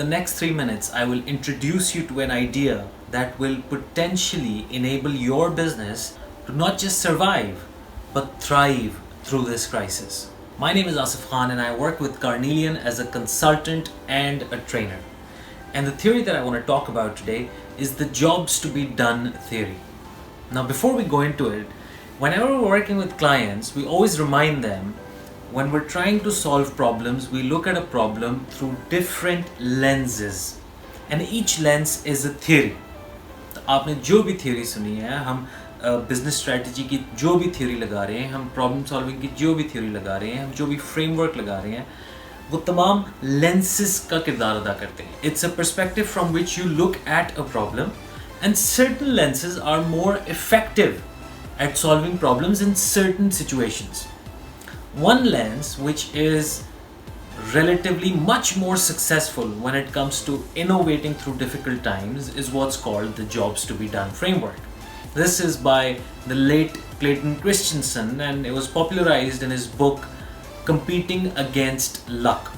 the next 3 minutes, I will introduce you to an idea that will potentially enable your business to not just survive, but thrive through this crisis. My name is Asif Khan and I work with Carnelian as a consultant and a trainer. And the theory that I want to talk about today is the jobs to be done theory. Now, before we go into it, whenever we're working with clients, we always remind them when we're trying to solve problems, we look at a problem through different lenses. And each lens is a theory. तो आपने जो भी theory सुनी है, हम business strategy की जो भी theory लगा रहे हैं, हम problem solving की जो भी theory लगा रहे हैं, हम जो भी framework लगा रहे हैं, वो तमाम lenses का किरदार अदा करते हैं. It's a perspective from which you look at a problem, and certain lenses are more effective at solving problems in certain situations. One lens which is relatively much more successful when it comes to innovating through difficult times is what's called the jobs to be done framework. This is by the late Clayton Christensen and it was popularized in his book Competing Against Luck.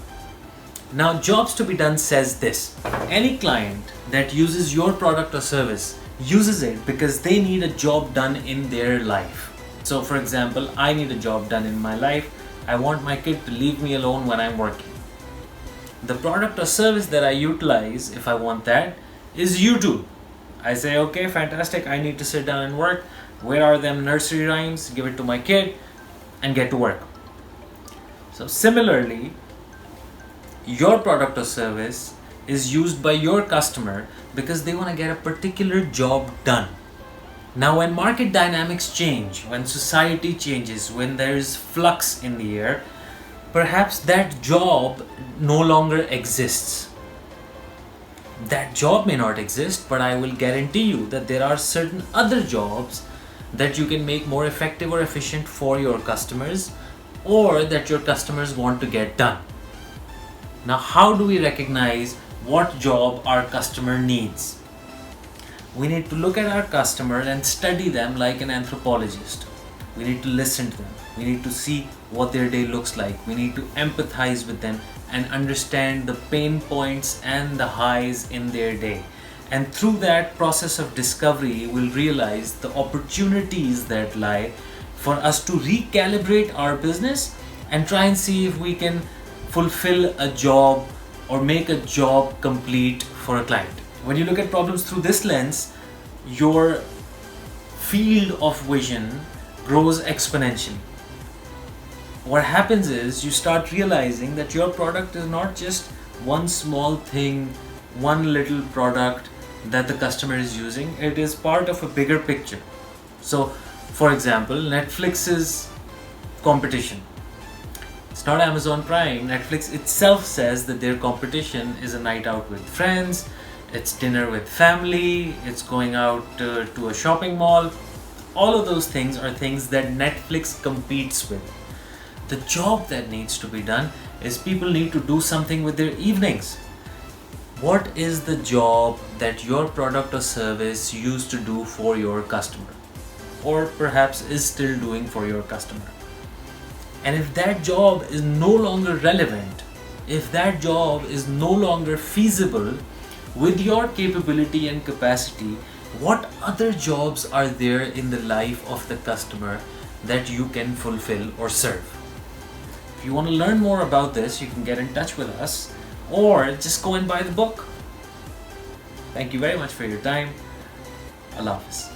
Now, jobs to be done says this: any client that uses your product or service uses it because they need a job done in their life. So for example, I need a job done in my life. I want my kid to leave me alone when I'm working. The product or service that I utilize, if I want that, is YouTube. I say, okay, fantastic, I need to sit down and work. Where are them nursery rhymes? Give it to my kid and get to work. So similarly, your product or service is used by your customer because they want to get a particular job done. Now, when market dynamics change, when society changes, when there is flux in the air, perhaps that job no longer exists. That job may not exist, but I will guarantee you that there are certain other jobs that you can make more effective or efficient for your customers, or that your customers want to get done. Now, how do we recognize what job our customer needs? We need to look at our customers and study them like an anthropologist. We need to listen to them. We need to see what their day looks like. We need to empathize with them and understand the pain points and the highs in their day. And through that process of discovery, we'll realize the opportunities that lie for us to recalibrate our business and try and see if we can fulfill a job or make a job complete for a client. When you look at problems through this lens, your field of vision grows exponentially. What happens is you start realizing that your product is not just one small thing, one little product that the customer is using. It is part of a bigger picture. So, for example, Netflix's competition. It's not Amazon Prime. Netflix itself says that their competition is a night out with friends, it's dinner with family, it's going out to a shopping mall. All of those things are things that Netflix competes with. The job that needs to be done is people need to do something with their evenings. What is the job that your product or service used to do for your customer? Or perhaps is still doing for your customer? And if that job is no longer relevant, if that job is no longer feasible with your capability and capacity, what other jobs are there in the life of the customer that you can fulfill or serve? If you want to learn more about this, you can get in touch with us or just go and buy the book. Thank you very much for your time. Allah Hafiz.